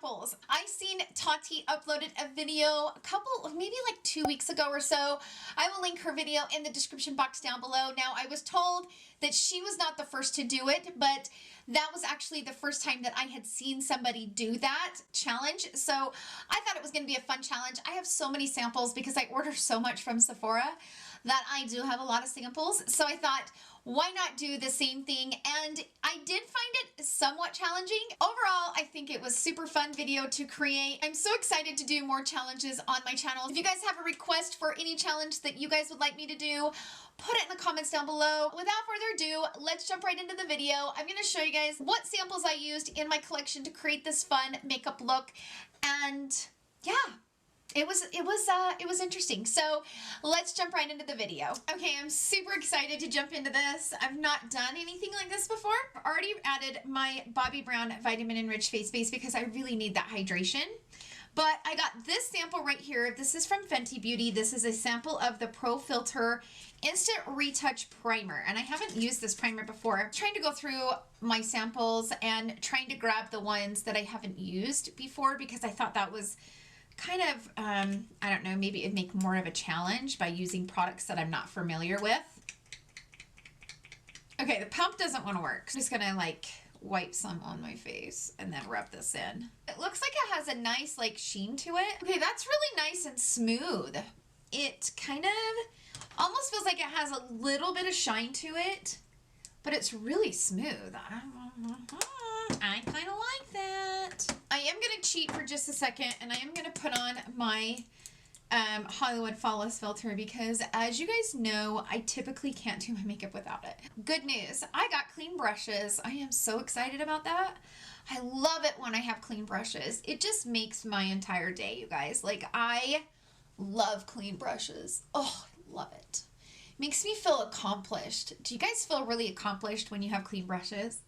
samples. I seen Tati uploaded a video a couple, maybe like 2 weeks ago or so. I will link her video in the description box down below. Now, I was told that she was not the first to do it, but that was actually the first time that I had seen somebody do that challenge. So I thought it was going to be a fun challenge. I have so many samples because I order so much from Sephora that I do have a lot of samples. So I thought, why not do the same thing? And I did find it somewhat challenging. Overall, I think it was super fun video to create. I'm so excited to do more challenges on my channel. If you guys have a request for any challenge that you guys would like me to do, put it in the comments down below. Without further ado, let's jump right into the video. I'm going to show you guys what samples I used in my collection to create this fun makeup look. And yeah. It was interesting. So let's jump right into the video. Okay, I'm super excited to jump into this. I've not done anything like this before. I've already added my Bobbi Brown Vitamin Enriched Face Base because I really need that hydration. But I got this sample right here. This is from Fenty Beauty. This is a sample of the Pro Filt'r Instant Retouch Primer. And I haven't used this primer before. I'm trying to go through my samples and trying to grab the ones that I haven't used before because I thought that was kind of, I don't know, maybe it'd make more of a challenge by using products that I'm not familiar with. Okay, the pump doesn't want to work. I'm just gonna like wipe some on my face and then rub this in. It looks like it has a nice like sheen to it. Okay, that's really nice and smooth. It kind of almost feels like it has a little bit of shine to it, but it's really smooth. I kind of like that. I am going to cheat for just a second, and I am going to put on my Hollywood Flawless Filter because, as you guys know, I typically can't do my makeup without it. Good news, I got clean brushes. I am so excited about that. I love it when I have clean brushes. It just makes my entire day, you guys. Like, I love clean brushes. Oh, I love it. Makes me feel accomplished. Do you guys feel really accomplished when you have clean brushes?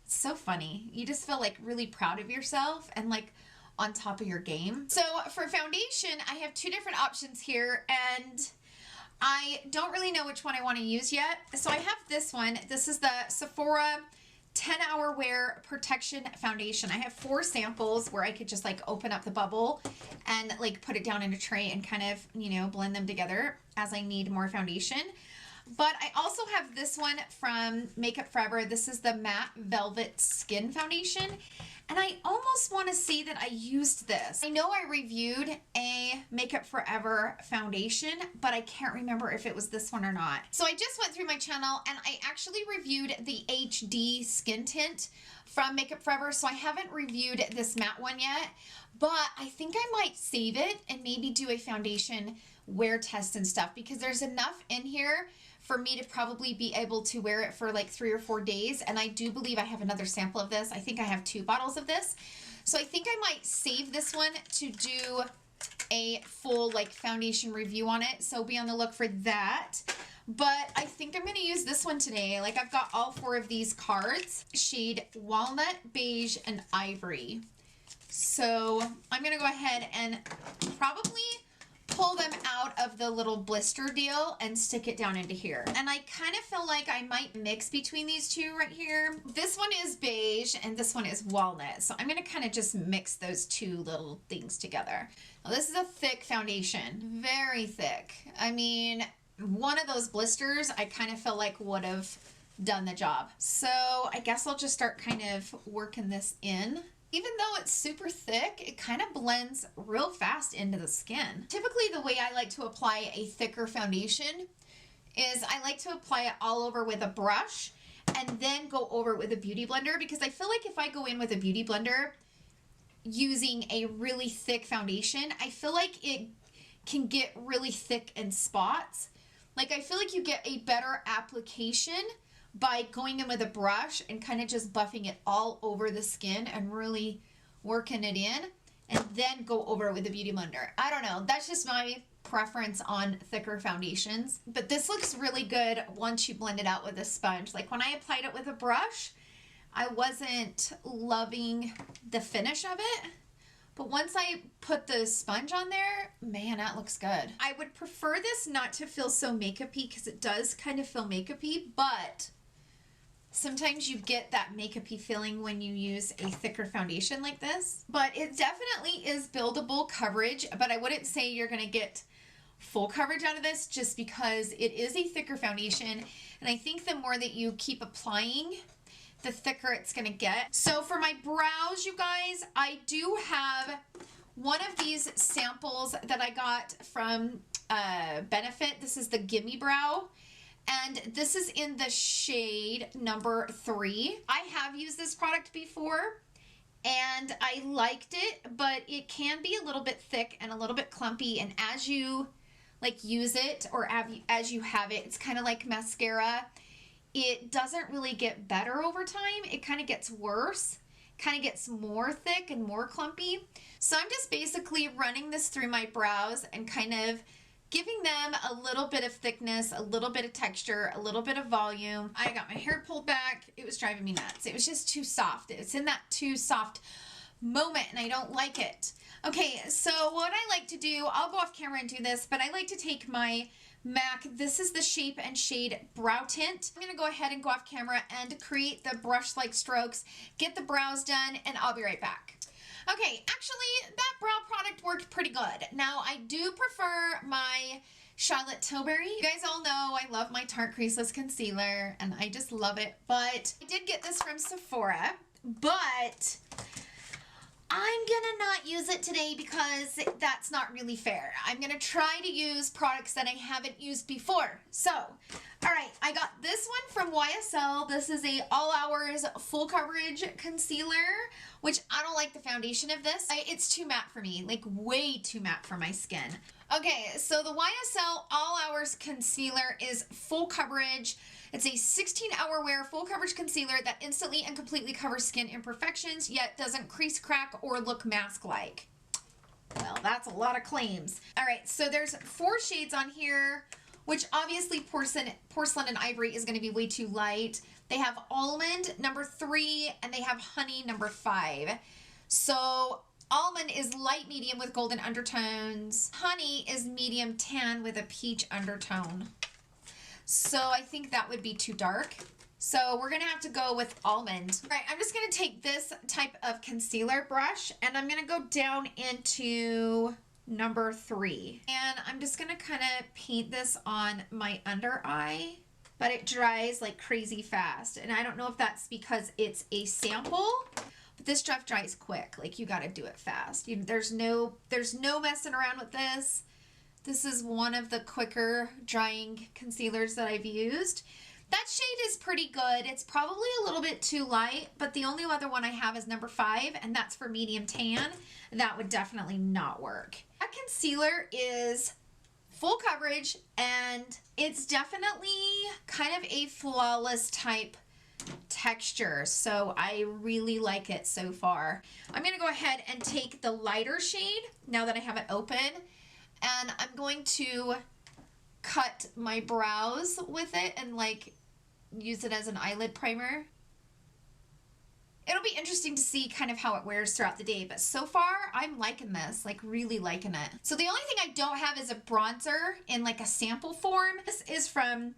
It's so funny. You just feel like really proud of yourself and like on top of your game. So for foundation, I have two different options here and I don't really know which one I want to use yet. So I have this one. This is the Sephora 10-Hour Wear Protection Foundation. I have 4 samples where I could just like open up the bubble and like put it down in a tray and kind of, you know, blend them together as I need more foundation. But I also have this one from Makeup Forever. This is the Matte Velvet Skin Foundation. And I almost want to say that I used this. I know I reviewed a Makeup Forever foundation, but I can't remember if it was this one or not. So I just went through my channel and I actually reviewed the HD Skin Tint from Makeup Forever. So I haven't reviewed this matte one yet, but I think I might save it and maybe do a foundation wear test and stuff because there's enough in here for me to probably be able to wear it for like 3 or 4 days. And I do believe I have another sample of this. I think I have 2 bottles of this. So I think I might save this one to do a full like foundation review on it. So be on the look for that. But I think I'm going to use this one today. Like I've got all 4 of these cards, shade Walnut, Beige, and Ivory. So I'm going to go ahead and probably pull them out of the little blister deal and stick it down into here. And I kind of feel like I might mix between these two right here. This one is beige and this one is walnut. So I'm going to kind of just mix those 2 little things together. Now this is a thick foundation, very thick. I mean, one of those blisters I kind of feel like would have done the job. So I guess I'll just start kind of working this in. Even though it's super thick, it kind of blends real fast into the skin. Typically, the way I like to apply a thicker foundation is I like to apply it all over with a brush and then go over it with a beauty blender because I feel like if I go in with a beauty blender using a really thick foundation, I feel like it can get really thick in spots. Like I feel like you get a better application by going in with a brush and kind of just buffing it all over the skin and really working it in and then go over it with a beauty blender. I don't know. That's just my preference on thicker foundations. But this looks really good once you blend it out with a sponge. Like when I applied it with a brush, I wasn't loving the finish of it. But once I put the sponge on there, man, that looks good. I would prefer this not to feel so makeup-y because it does kind of feel makeup-y, but Sometimes you get that makeup-y feeling when you use a thicker foundation like this. But it definitely is buildable coverage, but I wouldn't say you're going to get full coverage out of this just because it is a thicker foundation. And I think the more that you keep applying, the thicker it's going to get. So for my brows, you guys, I do have one of these samples that I got from Benefit. This is the Gimmie Brow. And this is in the shade number 3. I have used this product before and I liked it, but it can be a little bit thick and a little bit clumpy. And as you like use it or as you have it, it's kind of like mascara. It doesn't really get better over time. It kind of gets worse, kind of gets more thick and more clumpy. So I'm just basically running this through my brows and kind of giving them a little bit of thickness, a little bit of texture, a little bit of volume. I got my hair pulled back. It was driving me nuts. It was just too soft. It's in that too soft moment and I don't like it. Okay, so what I like to do, I'll go off camera and do this, but I like to take my MAC, this is the Shape and Shade Brow Tint. I'm gonna go ahead and go off camera and create the brush-like strokes, get the brows done, and I'll be right back. Okay, actually, that brow product worked pretty good. Now, I do prefer my Charlotte Tilbury. You guys all know I love my Tarte Creaseless Concealer, and I just love it. But I did get this from Sephora, but I'm gonna not use it today because that's not really fair. I'm gonna try to use products that I haven't used before. So, all right, I got this one from YSL. This is a All Hours Full Coverage Concealer, which I don't like the foundation of this. It's too matte for me, like way too matte for my skin. Okay, so the YSL All Hours Concealer is full coverage. It's a 16-hour wear full coverage concealer that instantly and completely covers skin imperfections, yet doesn't crease, crack, or look mask-like. Well, that's a lot of claims. All right, so there's 4 shades on here, which obviously porcelain and ivory is going to be way too light. They have almond number 3 and they have honey number 5. So almond is light medium with golden undertones. Honey is medium tan with a peach undertone. So I think that would be too dark. So we're gonna have to go with almond. All right, I'm just gonna take this type of concealer brush and I'm gonna go down into number 3. And I'm just gonna kind of paint this on my under eye, but it dries like crazy fast. And I don't know if that's because it's a sample, but this stuff dries quick. Like you gotta do it fast. There's no messing around with this. This is one of the quicker drying concealers that I've used. That shade is pretty good. It's probably a little bit too light, but the only other one I have is number 5, and that's for medium tan. That would definitely not work. That concealer is full coverage, and it's definitely kind of a flawless type texture, so I really like it so far. I'm gonna go ahead and take the lighter shade now that I have it open, and I'm going to cut my brows with it and like use it as an eyelid primer. It'll be interesting to see kind of how it wears throughout the day, but so far I'm liking this, like really liking it. So the only thing I don't have is a bronzer in like a sample form. This is from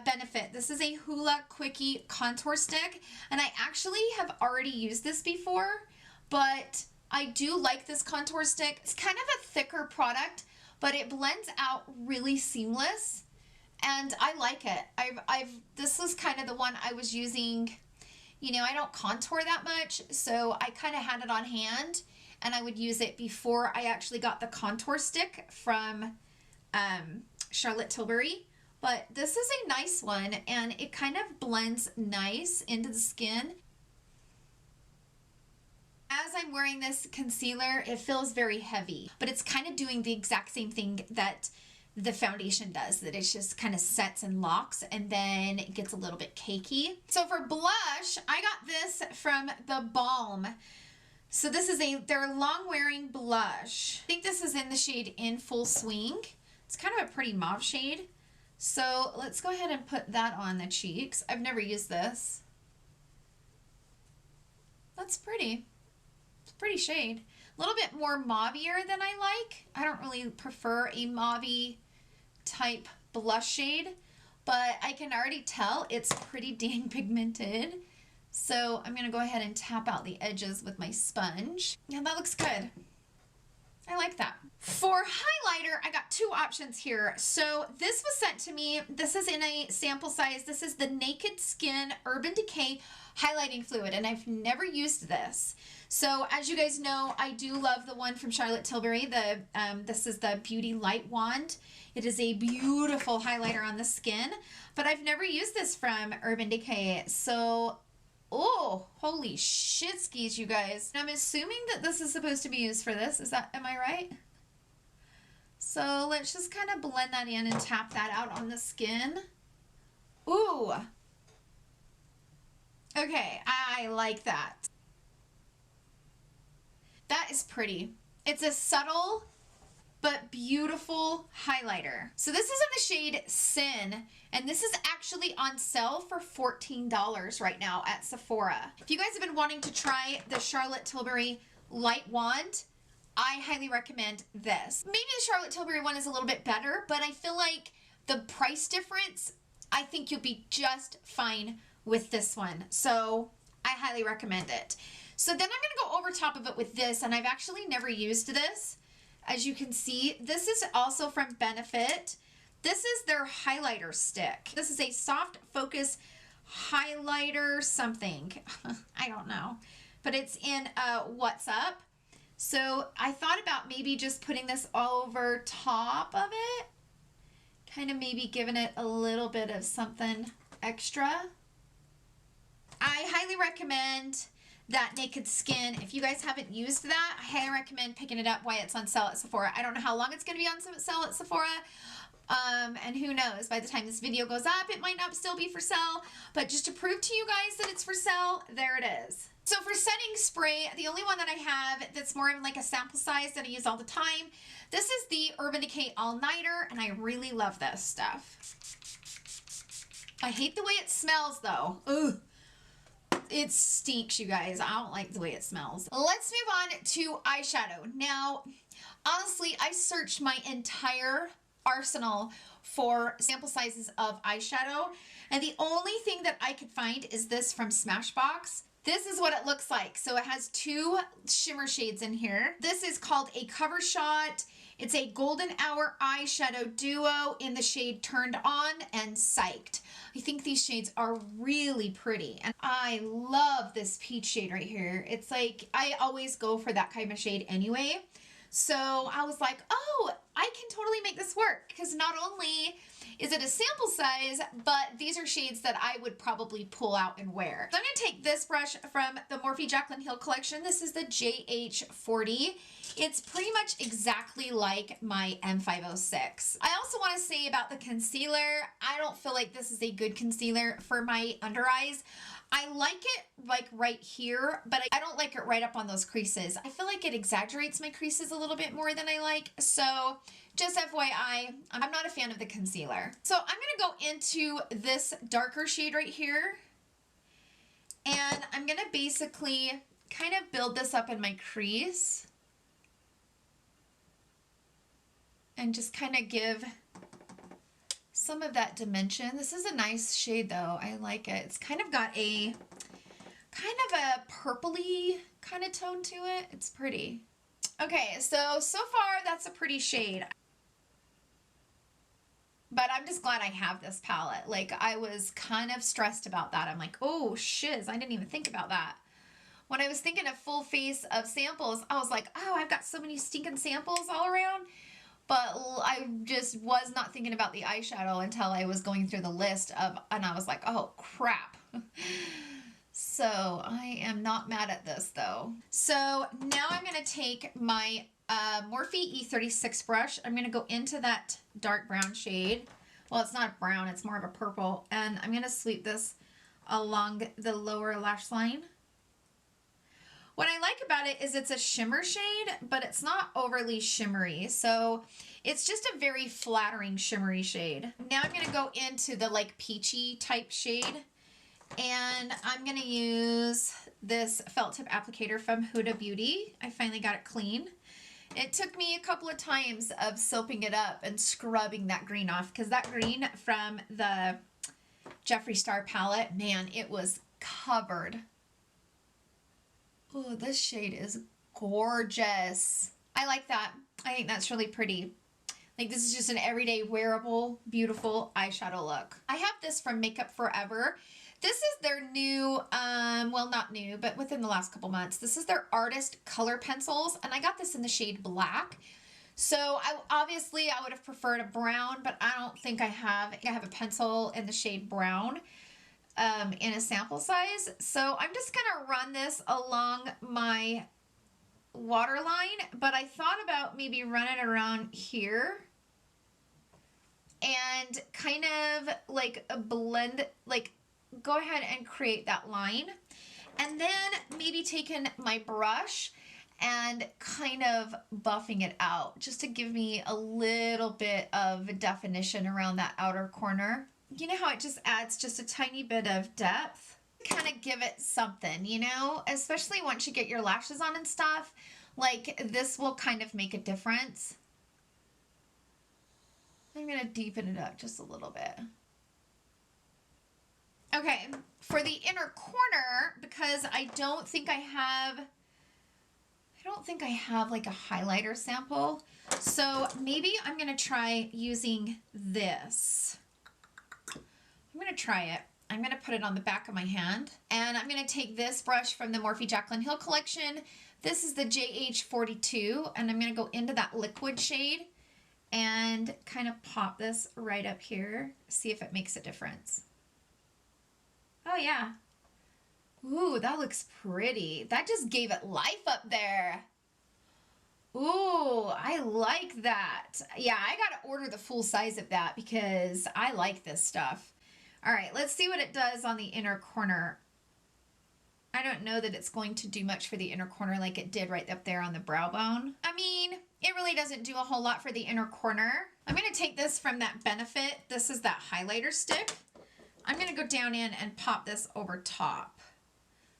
Benefit. This is a Hoola Quickie contour stick, and I actually have already used this before, but I do like this contour stick. It's kind of a thicker product, but it blends out really seamless, and I like it. This is kind of the one I was using. You know, I don't contour that much, so I kind of had it on hand, and I would use it before I actually got the contour stick from Charlotte Tilbury. But this is a nice one, and it kind of blends nice into the skin. As I'm wearing this concealer, it feels very heavy, but it's kind of doing the exact same thing that the foundation does, that it just kind of sets and locks, and then it gets a little bit cakey. So for blush, I got this from the Balm. So this is their long wearing blush. I think this is in the shade In Full Swing. It's kind of a pretty mauve shade. So let's go ahead and put that on the cheeks. I've never used this. That's pretty. It's a pretty shade. A little bit more mauvier than I like. I don't really prefer a mauvey type blush shade, but I can already tell it's pretty dang pigmented. So I'm going to go ahead and tap out the edges with my sponge. Yeah, that looks good. I like that. For highlighter, I got two options here. So this was sent to me. This is in a sample size. This is the Naked Skin Urban Decay Highlighting Fluid, and I've never used this. So as you guys know, I do love the one from Charlotte Tilbury. This is the Beauty Light Wand. It is a beautiful highlighter on the skin, but I've never used this from Urban Decay. So oh, holy shit skis, you guys. I'm assuming that this is supposed to be used for this. Am I right? So let's just kind of blend that in and tap that out on the skin. Ooh. Okay, I like that. That is pretty. It's a subtle but beautiful highlighter. So this is in the shade Sin, and this is actually on sale for $14 right now at Sephora. If you guys have been wanting to try the Charlotte Tilbury Light Wand, I highly recommend this. Maybe the Charlotte Tilbury one is a little bit better, but I feel like the price difference, I think you'll be just fine with this one. So I highly recommend it. So then I'm gonna go over top of it with this, and I've actually never used this. As you can see, this is also from Benefit. This is their highlighter stick. This is a soft focus highlighter something. I don't know. But it's in What's Up. So I thought about maybe just putting this over top of it. Kind of maybe giving it a little bit of something extra. I highly recommend that Naked Skin. If you guys haven't used that, I highly recommend picking it up while it's on sale at Sephora. I don't know how long it's going to be on sale at Sephora. And who knows, by the time this video goes up, it might not still be for sale. But just to prove to you guys that it's for sale, there it is. So for setting spray, the only one that I have that's more of like a sample size that I use all the time, this is the Urban Decay All Nighter, and I really love this stuff. I hate the way it smells though. Ugh. It stinks, you guys. I don't like the way it smells. Let's move on to eyeshadow. Now, honestly, I searched my entire arsenal for sample sizes of eyeshadow, and the only thing that I could find is this from Smashbox. This is what it looks like. So it has two shimmer shades in here. This is called a Cover Shot. It's a golden hour eyeshadow duo in the shade Turned On and Psyched. I think these shades are really pretty, and I love this peach shade right here. It's like, I always go for that kind of shade anyway. So I was like, oh, I can totally make this work, because not only is it a sample size, but these are shades that I would probably pull out and wear. So I'm going to take this brush from the Morphe Jaclyn Hill collection. This is the JH40. It's pretty much exactly like my M506. I also want to say about the concealer, I don't feel like this is a good concealer for my under eyes. I like it like right here, but I don't like it right up on those creases. I feel like it exaggerates my creases a little bit more than I like. So just FYI, I'm not a fan of the concealer. So I'm going to go into this darker shade right here. And I'm going to basically kind of build this up in my crease. And just kind of give some of that dimension. This is a nice shade though. I like it. It's kind of got a purpley kind of tone to it. It's pretty. Okay, so far that's a pretty shade. But I'm just glad I have this palette. Like, I was kind of stressed about that. I'm like, oh shiz, I didn't even think about that. When I was thinking of full face of samples, I was like, oh, I've got so many stinking samples all around. But I just was not thinking about the eyeshadow until I was going through the list and I was like, oh crap. So I am not mad at this though. So now I'm going to take my Morphe E36 brush. I'm going to go into that dark brown shade. Well, it's not brown, it's more of a purple. And I'm going to sweep this along the lower lash line. What I like about it is it's a shimmer shade, but it's not overly shimmery. So it's just a very flattering shimmery shade. Now I'm going to go into the like peachy type shade. And I'm going to use this felt tip applicator from Huda Beauty. I finally got it clean. It took me a couple of times of soaping it up and scrubbing that green off, because that green from the Jeffree Star palette, man, it was covered. Oh, this shade is gorgeous. I like that. I think that's really pretty. Like, this is just an everyday wearable, beautiful eyeshadow look. I have this from Makeup Forever. This is their new, well, not new, but within the last couple months. This is their Artist Color Pencils, and I got this in the shade Black. So, obviously, I would have preferred a brown, but I don't think I have. I have a pencil in the shade brown in a sample size. So, I'm just going to run this along my waterline, but I thought about maybe running it around here and kind of like a blend, like go ahead and create that line, and then maybe taking my brush and kind of buffing it out just to give me a little bit of definition around that outer corner. You know how it just adds just a tiny bit of depth? Kind of give it something, you know, especially once you get your lashes on and stuff. Like, this will kind of make a difference. I'm going to deepen it up just a little bit. Okay, for the inner corner, because I don't think I have like a highlighter sample. So maybe I'm going to try using this. I'm going to try it. I'm going to put it on the back of my hand, and I'm going to take this brush from the Morphe Jaclyn Hill collection. This is the JH42, and I'm going to go into that liquid shade and kind of pop this right up here. See if it makes a difference. Oh yeah. Ooh, that looks pretty. That just gave it life up there. Ooh, I like that. Yeah, I gotta order the full size of that because I like this stuff. All right, let's see what it does on the inner corner. I don't know that it's going to do much for the inner corner like it did right up there on the brow bone. I mean, it really doesn't do a whole lot for the inner corner. I'm gonna take this from that Benefit. This is that highlighter stick. I'm gonna go down in and pop this over top.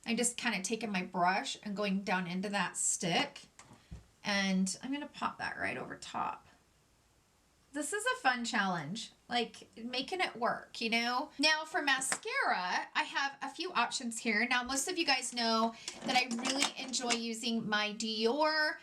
I'm just kind of taking my brush and going down into that stick, and I'm gonna pop that right over top. This is a fun challenge, like making it work, you know? Now for mascara, I have a few options here. Now, most of you guys know that I really enjoy using my Dior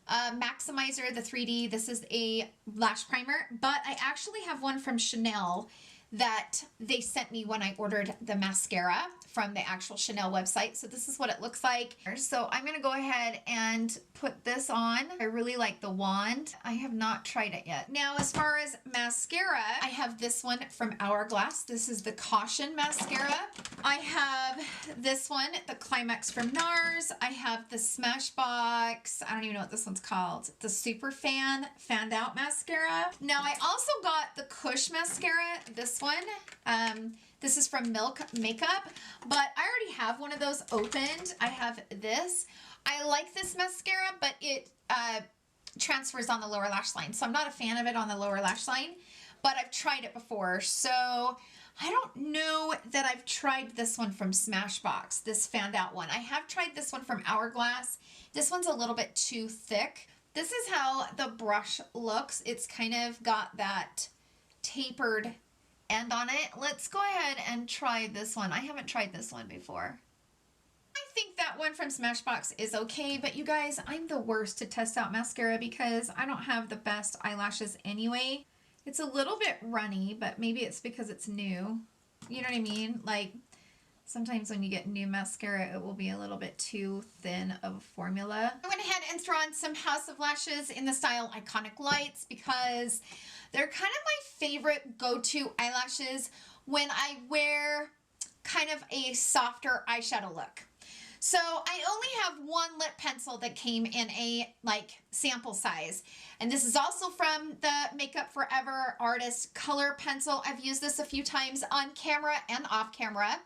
Maximizer, the 3D. This is a lash primer, but I actually have one from Chanel that they sent me when I ordered the mascara from the actual Chanel website. So this is what it looks like. So I'm gonna go ahead and put this on. I really like the wand. I have not tried it yet. Now, as far as mascara, I have this one from Hourglass. This is the Caution Mascara. I have this one, the Climax from NARS. I have the Smashbox. I don't even know what this one's called. The Super Fanned Out Mascara. Now, I also got the Kush Mascara, this one. This is from Milk Makeup, but I already have one of those opened. I have this. I like this mascara, but it transfers on the lower lash line. So I'm not a fan of it on the lower lash line, but I've tried it before. So I don't know that I've tried this one from Smashbox, this Fanned Out one. I have tried this one from Hourglass. This one's a little bit too thick. This is how the brush looks. It's kind of got that tapered end on it. Let's go ahead and try this one. I haven't tried this one before. I think that one from Smashbox is okay, but you guys, I'm the worst to test out mascara because I don't have the best eyelashes anyway. It's a little bit runny, but maybe it's because it's new. You know what I mean? Like, sometimes when you get new mascara, it will be a little bit too thin of a formula. I went ahead and threw on some House of Lashes in the style Iconic Lights because they're kind of my favorite go-to eyelashes when I wear kind of a softer eyeshadow look. So I only have one lip pencil that came in a like sample size. And this is also from the Makeup Forever Artist Color Pencil. I've used this a few times on camera and off camera.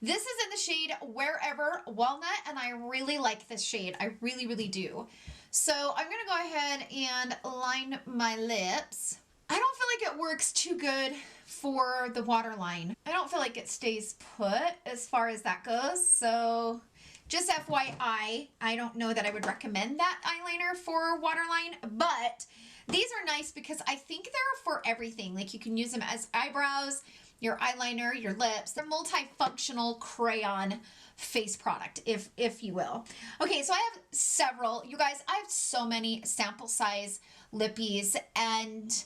This is in the shade Wherever Walnut, and I really like this shade. I really, really do. So I'm going to go ahead and line my lips. I don't feel like it works too good for the waterline. I don't feel like it stays put as far as that goes. So Just FYI, I don't know that I would recommend that eyeliner for waterline, but these are nice because I think they're for everything. Like you can use them as eyebrows, your eyeliner, your lips. They're multifunctional crayon face product, if you will. Okay, so I have several. You guys, I have so many sample size lippies, and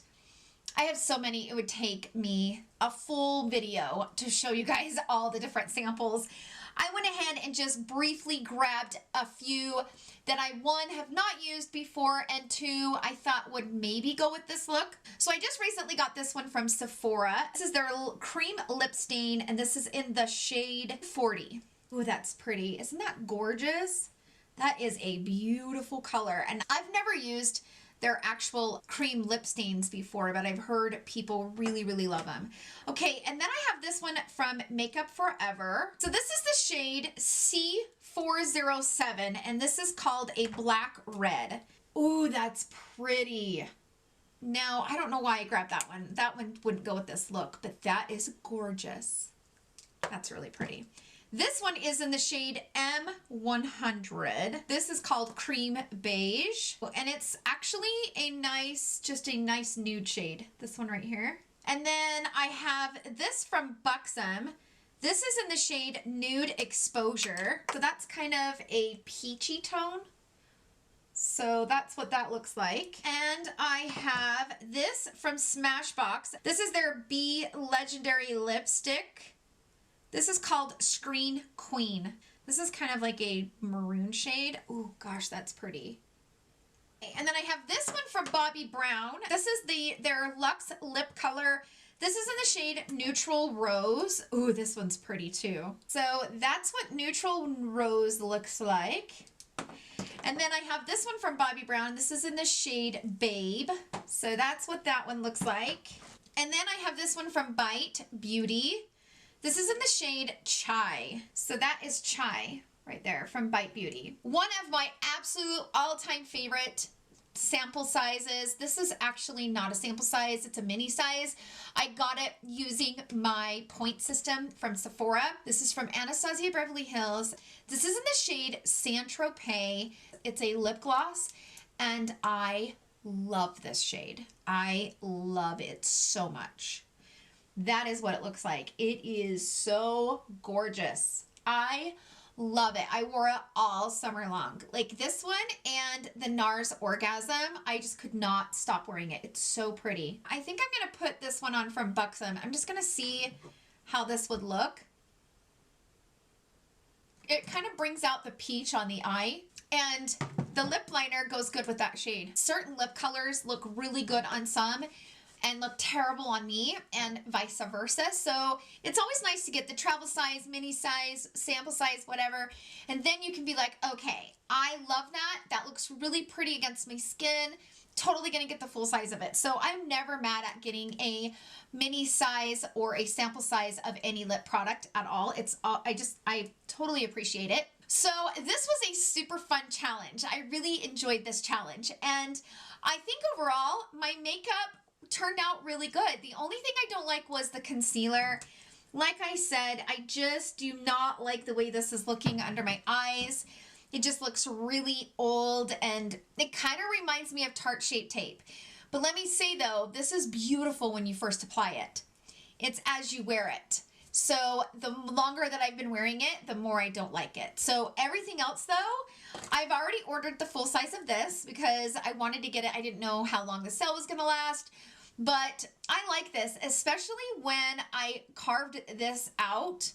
I have so many, it would take me a full video to show you guys all the different samples. I went ahead and just briefly grabbed a few that I, one, have not used before, and two, I thought would maybe go with this look. So I just recently got this one from Sephora. This is their cream lip stain, and this is in the shade 40. Oh, that's pretty. Isn't that gorgeous? That is a beautiful color, and I've never used their actual cream lip stains before, but I've heard people really, really love them. Okay, and then I have this one from Makeup Forever. So this is the shade C407, and this is called a black red. Ooh, that's pretty. Now, I don't know why I grabbed that one. That one wouldn't go with this look, but that is gorgeous. That's really pretty. This one is in the shade M100. This is called Cream Beige, and it's actually a nice, just a nice nude shade. This one right here. And then I have this from Buxom. This is in the shade Nude Exposure. So that's kind of a peachy tone. So that's what that looks like. And I have this from Smashbox. This is their Be Legendary Lipstick. This is called Screen Queen. This is kind of like a maroon shade. Oh gosh, that's pretty. And then I have this one from Bobbi Brown. This is their Luxe Lip Color. This is in the shade Neutral Rose. Ooh, this one's pretty too. So that's what Neutral Rose looks like. And then I have this one from Bobbi Brown. This is in the shade Babe. So that's what that one looks like. And then I have this one from Bite Beauty. This is in the shade Chai. So that is Chai right there from Bite Beauty. One of my absolute all-time favorite sample sizes. This is actually not a sample size, it's a mini size. I got it using my point system from Sephora. This is from Anastasia Beverly Hills. This is in the shade Saint Tropez. It's a lip gloss, and I love this shade. I love it so much. That is what it looks like. It is so gorgeous. I love it. I wore it all summer long. Like this one and the NARS Orgasm, I just could not stop wearing it. It's so pretty. I think I'm going to put this one on from Buxom. I'm just going to see how this would look. It kind of brings out the peach on the eye, and the lip liner goes good with that shade. Certain lip colors look really good on some and look terrible on me, and vice versa. So it's always nice to get the travel size, mini size, sample size, whatever. And then you can be like, okay, I love that. That looks really pretty against my skin. Totally gonna get the full size of it. So I'm never mad at getting a mini size or a sample size of any lip product at all. It's all, I totally appreciate it. So this was a super fun challenge. I really enjoyed this challenge. And I think overall, my makeup turned out really good. The only thing I don't like was the concealer. Like I said, I just do not like the way this is looking under my eyes. It just looks really old, and it kind of reminds me of Tarte Shape Tape. But let me say though, this is beautiful when you first apply it. It's as you wear it. So the longer that I've been wearing it, the more I don't like it. So everything else though, I've already ordered the full size of this because I wanted to get it. I didn't know how long the sale was gonna last. But I like this, especially when I carved this out.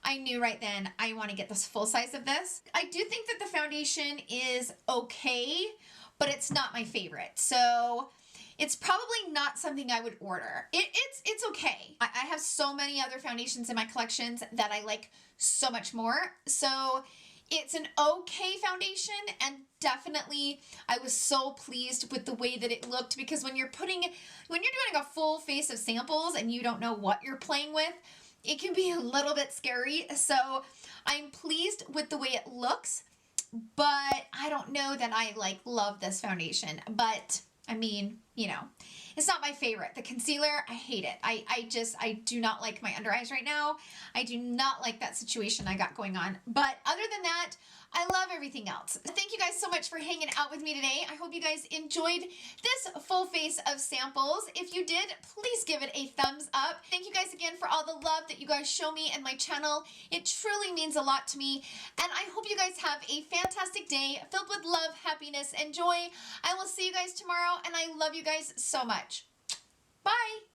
I knew right then I want to get this full size of this. I do think that the foundation is okay, but it's not my favorite. So it's probably not something I would order. It's okay. I have so many other foundations in my collections that I like so much more. So it's an okay foundation, and definitely I was so pleased with the way that it looked, because when you're doing a full face of samples and you don't know what you're playing with, it can be a little bit scary. So I'm pleased with the way it looks, but I don't know that I love this foundation. But I mean, you know, it's not my favorite. The concealer, I hate it. I do not like my under eyes right now. I do not like that situation I got going on. But other than that, I love everything else. Thank you guys so much for hanging out with me today. I hope you guys enjoyed this full face of samples. If you did, please give it a thumbs up. Thank you guys again for all the love that you guys show me and my channel. It truly means a lot to me. And I hope you guys have a fantastic day filled with love, happiness, and joy. I will see you guys tomorrow, and I love you guys so much. Bye!